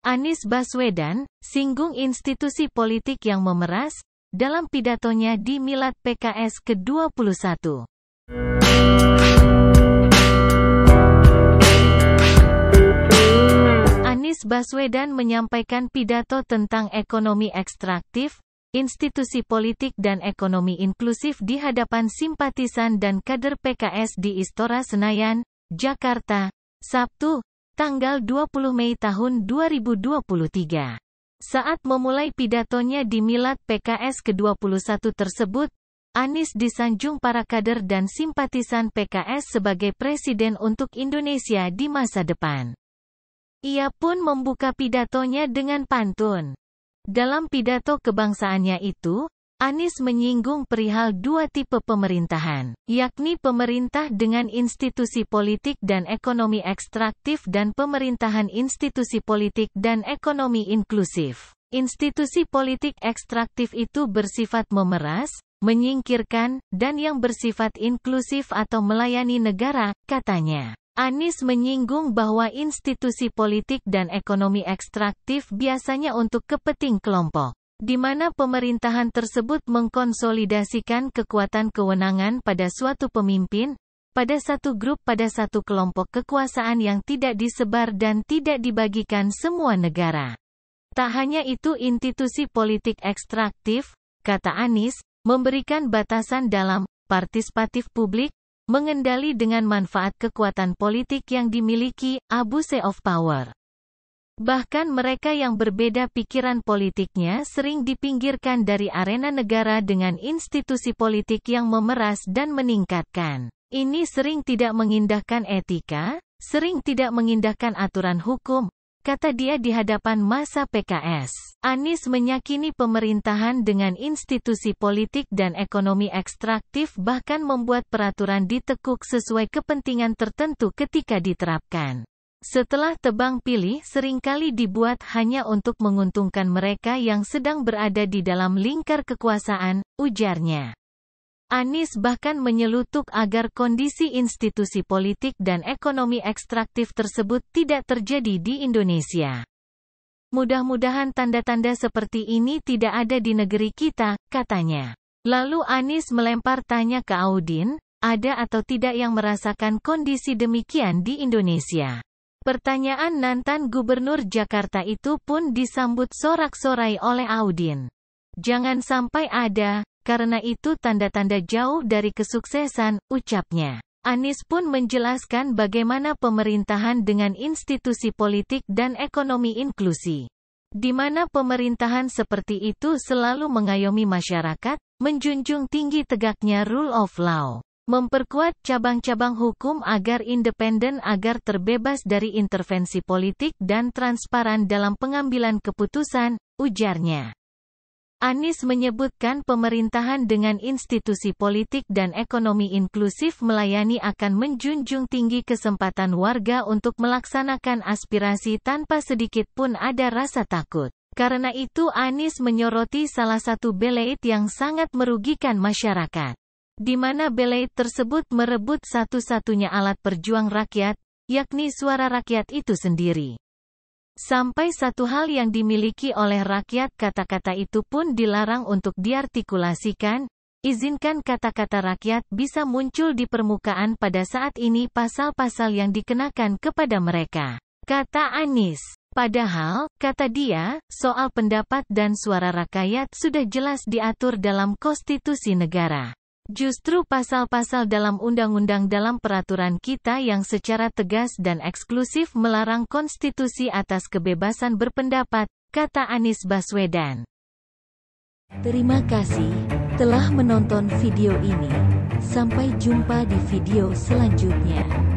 Anies Baswedan singgung institusi politik yang memeras dalam pidatonya di Milad PKS ke-21. Anies Baswedan menyampaikan pidato tentang ekonomi ekstraktif, institusi politik dan ekonomi inklusif di hadapan simpatisan dan kader PKS di Istora Senayan, Jakarta, Sabtu, tanggal 20 Mei tahun 2023. Saat memulai pidatonya di Milad PKS ke-21 tersebut, Anies disanjung para kader dan simpatisan PKS sebagai presiden untuk Indonesia di masa depan. Ia pun membuka pidatonya dengan pantun. Dalam pidato kebangsaannya itu, Anies menyinggung perihal dua tipe pemerintahan, yakni pemerintah dengan institusi politik dan ekonomi ekstraktif dan pemerintahan institusi politik dan ekonomi inklusif. Institusi politik ekstraktif itu bersifat memeras, menyingkirkan, dan yang bersifat inklusif atau melayani negara, katanya. Anies menyinggung bahwa institusi politik dan ekonomi ekstraktif biasanya untuk kepentingan kelompok, di mana pemerintahan tersebut mengkonsolidasikan kekuatan kewenangan pada suatu pemimpin, pada satu grup pada satu kelompok kekuasaan yang tidak disebar dan tidak dibagikan semua negara. Tak hanya itu, institusi politik ekstraktif, kata Anies, memberikan batasan dalam partisipatif publik, mengendali dengan manfaat kekuatan politik yang dimiliki, abuse of power. Bahkan mereka yang berbeda pikiran politiknya sering dipinggirkan dari arena negara dengan institusi politik yang memeras dan meningkatkan. Ini sering tidak mengindahkan etika, sering tidak mengindahkan aturan hukum, kata dia di hadapan massa PKS. Anies meyakini pemerintahan dengan institusi politik dan ekonomi ekstraktif bahkan membuat peraturan ditekuk sesuai kepentingan tertentu ketika diterapkan. Setelah tebang pilih seringkali dibuat hanya untuk menguntungkan mereka yang sedang berada di dalam lingkar kekuasaan, ujarnya. Anies bahkan menyelutuk agar kondisi institusi politik dan ekonomi ekstraktif tersebut tidak terjadi di Indonesia. Mudah-mudahan tanda-tanda seperti ini tidak ada di negeri kita, katanya. Lalu Anies melempar tanya ke Audin, ada atau tidak yang merasakan kondisi demikian di Indonesia? Pertanyaan mantan Gubernur Jakarta itu pun disambut sorak-sorai oleh Audin. Jangan sampai ada. Karena itu tanda-tanda jauh dari kesuksesan, ucapnya. Anies pun menjelaskan bagaimana pemerintahan dengan institusi politik dan ekonomi inklusi. Di mana pemerintahan seperti itu selalu mengayomi masyarakat, menjunjung tinggi tegaknya rule of law, memperkuat cabang-cabang hukum agar independen agar terbebas dari intervensi politik dan transparan dalam pengambilan keputusan, ujarnya. Anies menyebutkan pemerintahan dengan institusi politik dan ekonomi inklusif melayani akan menjunjung tinggi kesempatan warga untuk melaksanakan aspirasi tanpa sedikit pun ada rasa takut. Karena itu Anies menyoroti salah satu beleid yang sangat merugikan masyarakat. Di mana beleid tersebut merebut satu-satunya alat perjuang rakyat, yakni suara rakyat itu sendiri. Sampai satu hal yang dimiliki oleh rakyat kata-kata itu pun dilarang untuk diartikulasikan, izinkan kata-kata rakyat bisa muncul di permukaan pada saat ini pasal-pasal yang dikenakan kepada mereka, kata Anies. Padahal, kata dia, soal pendapat dan suara rakyat sudah jelas diatur dalam konstitusi negara. Justru pasal-pasal dalam undang-undang dalam peraturan kita yang secara tegas dan eksklusif melarang konstitusi atas kebebasan berpendapat, kata Anies Baswedan. Terima kasih telah menonton video ini. Sampai jumpa di video selanjutnya.